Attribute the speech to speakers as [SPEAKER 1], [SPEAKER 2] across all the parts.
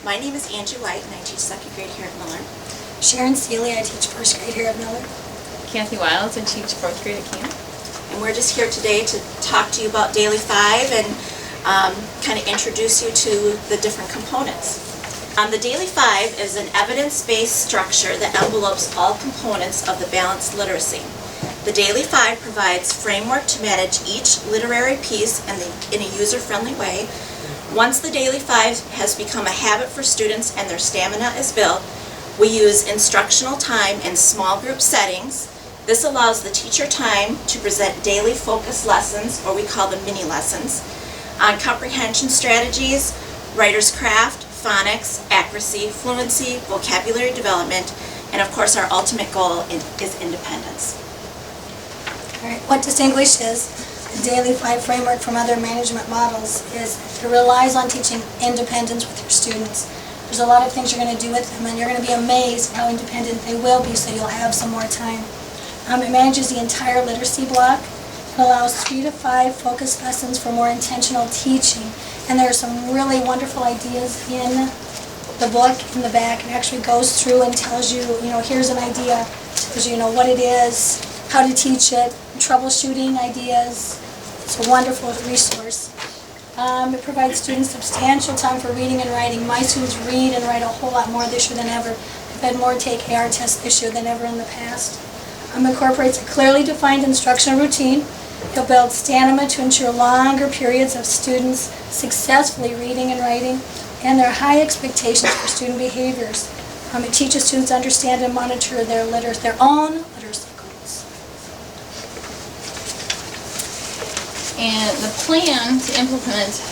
[SPEAKER 1] My name is Angie White, and I teach second grade here at Miller.
[SPEAKER 2] Sharon Seeley, I teach first grade here at Miller.
[SPEAKER 3] Kathy Wiles, I teach fourth grade at Camp.
[SPEAKER 1] And we're just here today to talk to you about Daily 5 and kind of introduce you to the different components. The Daily 5 is an evidence-based structure that envelopes all components of the balanced literacy. The Daily 5 provides framework to manage each literary piece in a user-friendly way. Once the Daily 5 has become a habit for students and their stamina is built, we use instructional time in small group settings. This allows the teacher time to present daily focus lessons, or we call them mini lessons, on comprehension strategies, writer's craft, phonics, accuracy, fluency, vocabulary development, and of course our ultimate goal is independence.
[SPEAKER 2] All right, what distinguishes the Daily 5 framework from other management models is it relies on teaching independence with your students. There's a lot of things you're going to do with them, and you're going to be amazed how independent they will be, so you'll have some more time. It manages the entire literacy block. It allows 3 to 5 focus lessons for more intentional teaching, and there are some really wonderful ideas in the book in the back. It actually goes through and tells you, here's an idea, tells you, what it is, how to teach it, troubleshooting ideas. It's a wonderful resource. It provides students substantial time for reading and writing. My students read and write a whole lot more this year than ever. I've had more take AR tests this year than ever in the past. Incorporates a clearly defined instructional routine. It builds stamina to ensure longer periods of students successfully reading and writing, and there are high expectations for student behaviors. It teaches students to understand and monitor their own literacy goals.
[SPEAKER 3] And the plan to implement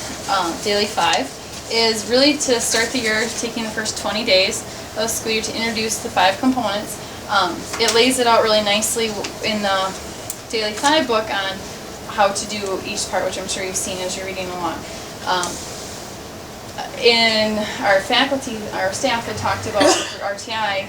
[SPEAKER 3] Daily 5 is really to start the year taking the first 20 days of the school year to introduce the 5 components. It lays it out really nicely in the Daily 5 book on how to do each part, which I'm sure you've seen as you're reading along. In our faculty, our staff had talked about for RTI,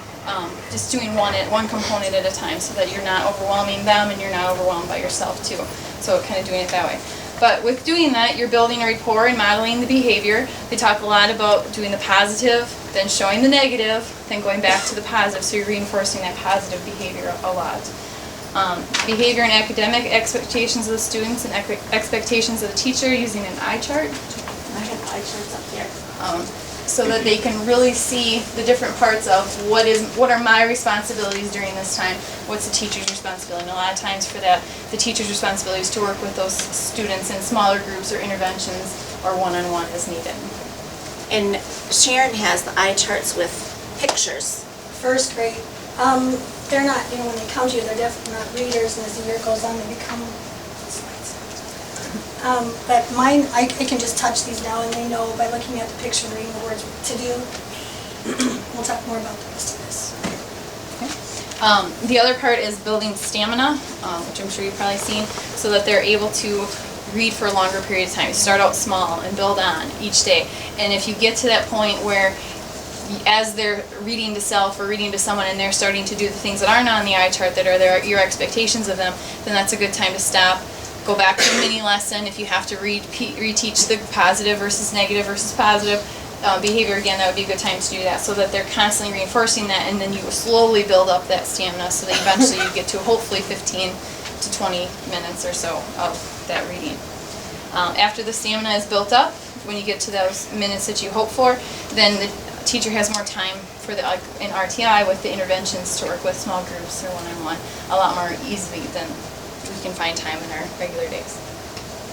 [SPEAKER 3] just doing one component at a time so that you're not overwhelming them and you're not overwhelmed by yourself too. So kind of doing it that way. But with doing that, you're building a rapport and modeling the behavior. They talk a lot about doing the positive, then showing the negative, then going back to the positive, so you're reinforcing that positive behavior a lot. Behavior and academic expectations of the students and expectations of the teacher using an eye chart.
[SPEAKER 1] I have eye charts up here.
[SPEAKER 3] So that they can really see the different parts of what are my responsibilities during this time, what's the teacher's responsibility. And a lot of times for that, the teacher's responsibility is to work with those students in smaller groups or interventions or one-on-one as needed.
[SPEAKER 1] And Sharon has the eye charts with pictures.
[SPEAKER 2] First grade, they're not, when they come to you, they're definitely not readers, and as the year goes on, they become slides. But mine, I can just touch these now, and they know by looking at the picture and reading the words what to do. We'll talk more about the rest of this.
[SPEAKER 3] Okay. The other part is building stamina, which I'm sure you've probably seen, so that they're able to read for a longer period of time. You start out small and build on each day. And if you get to that point where as they're reading to self or reading to someone and they're starting to do the things that aren't on the eye chart that are your expectations of them, then that's a good time to stop, go back to a mini lesson. If you have to reteach the positive versus negative versus positive behavior again, that would be a good time to do that so that they're constantly reinforcing that, and then you slowly build up that stamina so that eventually you get to hopefully 15 to 20 minutes or so of that reading. After the stamina is built up, when you get to those minutes that you hope for, then the teacher has more time for in RTI with the interventions to work with small groups or one-on-one a lot more easily than we can find time in our regular days.